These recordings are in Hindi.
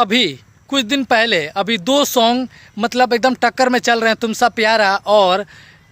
अभी कुछ दिन पहले अभी दो सॉन्ग मतलब एकदम टक्कर में चल रहे हैं, तुमसा प्यारा और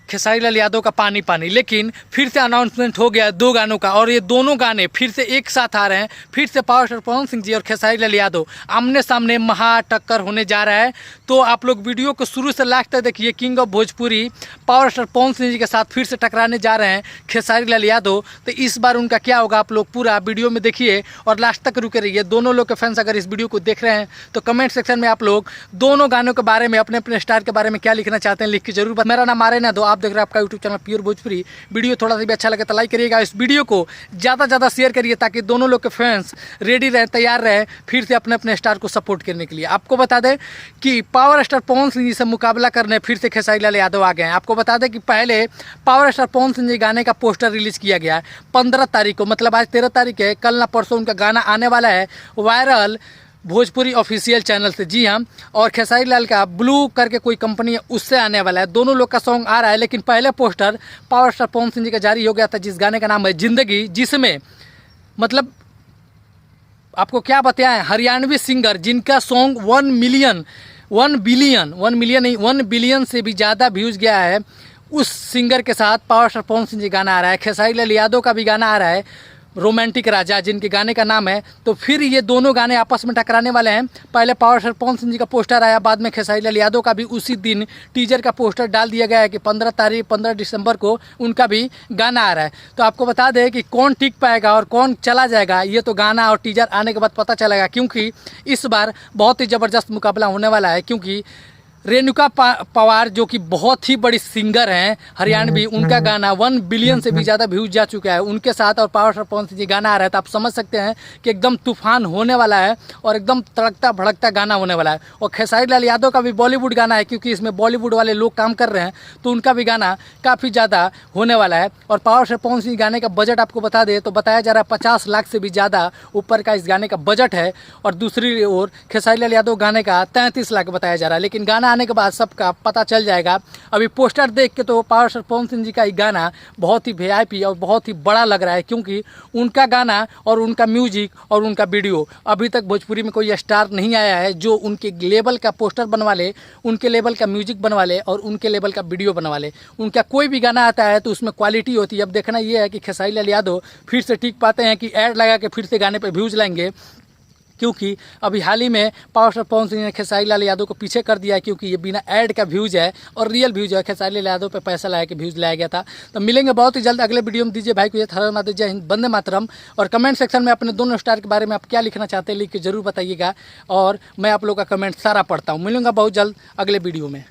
खेसारी लाल यादव का पानी पानी। लेकिन फिर से अनाउंसमेंट हो गया दो गानों का, और ये दोनों गाने फिर से एक साथ आ रहे हैं। फिर से पावर स्टार पवन सिंह जी और खेसारी लाल यादव आमने सामने महा टक्कर होने जा रहा है। तो आप लोग वीडियो को शुरू से लास्ट तक देखिए। King of Bhojpuri power star Pawan Singh ji के साथ फिर से टकराने जा रहे हैं खेसारी लाल यादव। तो इस बार उनका क्या होगा, आप लोग पूरा वीडियो में देखिए और लास्ट तक रुके रहिए। दोनों लोग के फैंस अगर इस वीडियो को देख रहे हैं तो कमेंट सेक्शन में आप लोग दोनों गानों के बारे में, अपने अपने स्टार के बारे में क्या लिखना चाहते हैं लिख के जरूर। मेरा नाम आर्यन है, आप देख रहे हैं आपका YouTube channel pure Bhojpuri. Video थोड़ा सा भी अच्छा लगे तो लाइक करिएगा, इस वीडियो को ज़्यादा से ज़्यादा शेयर करिए ताकि दोनों लोग के फैंस रेडी रहे, तैयार रहे फिर से अपने अपने स्टार को सपोर्ट करने के लिए। आपको बता दें कि पावर स्टार पवन सिंह जी से मुकाबला करने फिर से खेसारी लाल यादव आ गए हैं। आपको बता दें कि पहले पावर स्टार पवन सिंह जी गाने का पोस्टर रिलीज़ किया गया है 15 तारीख को, मतलब आज 13 तारीख है, कल ना परसों उनका गाना आने वाला है वायरल भोजपुरी ऑफिशियल चैनल से। जी हाँ, और खेसारी लाल का ब्लू करके कोई कंपनी है उससे आने वाला है। दोनों लोग का सॉन्ग आ रहा है, लेकिन पहले poster power star Pawan Singh जी का जारी हो गया था जिस गाने का नाम है जिंदगी, जिसमें मतलब आपको क्या बताएं, हरियाणवी सिंगर जिनका सॉन्ग 1 बिलियन से भी ज़्यादा व्यूज़ गया है, उस सिंगर के साथ पावर स्टार पवन सिंह जी गाना आ रहा है। खेसारी लाल यादव का भी गाना आ रहा है रोमांटिक राजा, जिनके गाने का नाम है। तो फिर ये दोनों गाने आपस में टकराने वाले हैं। पहले पावर स्टार पवन सिंह जी का पोस्टर आया, बाद में खेसारी लाल यादव का भी उसी दिन टीजर का पोस्टर डाल दिया गया है कि 15 दिसंबर को उनका भी गाना आ रहा है। तो आपको बता दें कि कौन टिक पाएगा और कौन चला जाएगा, ये तो गाना और टीजर आने के बाद पता चलेगा, क्योंकि इस बार बहुत ही ज़बरदस्त मुकाबला होने वाला है। क्योंकि रेणुका पवार जो कि बहुत ही बड़ी सिंगर हैं हरियाणवी, उनका गाना 1 बिलियन से भी ज़्यादा व्यूज जा चुका है, उनके साथ और पावर स्टार पवन सिंह जी गाना आ रहा है। तो आप समझ सकते हैं कि एकदम तूफान होने वाला है और एकदम तड़कता भड़कता गाना होने वाला है। और खेसारी लाल यादव का भी बॉलीवुड गाना है, क्योंकि इसमें बॉलीवुड वाले लोग काम कर रहे हैं, तो उनका भी गाना काफ़ी ज़्यादा होने वाला है। और पावर स्टार पवन सिंह गाने का बजट आपको बता दें तो बताया जा रहा है 50 लाख से भी ज़्यादा ऊपर का इस गाने का बजट है। और दूसरी ओर खेसारी लाल यादव गाने का 33 लाख बताया जा रहा है। लेकिन गाना आने के बाद सबका पता चल जाएगा। अभी पोस्टर देख के तो पावर स्टार पवन सिंह जी का ये गाना बहुत ही वीआईपी और बहुत ही बड़ा लग रहा है, क्योंकि उनका गाना और उनका म्यूजिक और उनका वीडियो अभी तक भोजपुरी में कोई स्टार नहीं आया है जो उनके लेवल का पोस्टर बनवा ले, उनके लेवल का म्यूजिक बनवा ले और उनके लेवल का वीडियो बनवा ले। उनका कोई भी गाना आता है तो उसमें क्वालिटी होती है। अब देखना ये है कि खेसारी लाल यादव फिर से टिक पाते हैं कि ऐड लगा के फिर से गाने पर व्यूज़ लाएंगे, क्योंकि अभी हाल ही में पावर स्टार पवन सिंह ने खेसारी लाल यादव को पीछे कर दिया है, क्योंकि ये बिना ऐड का व्यूज़ है और रियल व्यूज़ है। खेसारी लाल यादव पे पैसा लगा के व्यूज़ लाया गया था। तो मिलेंगे बहुत ही जल्द अगले वीडियो में। दीजिए भाई को ये हर माता जय हिंद, वंदे मातरम। और कमेंट सेक्शन में अपने दोनों स्टार के बारे में आप क्या लिखना चाहते हैं लिख के जरूर बताइएगा, और मैं आप लोग का कमेंट सारा पढ़ता हूँ। मिलूंगा बहुत जल्द अगले वीडियो में।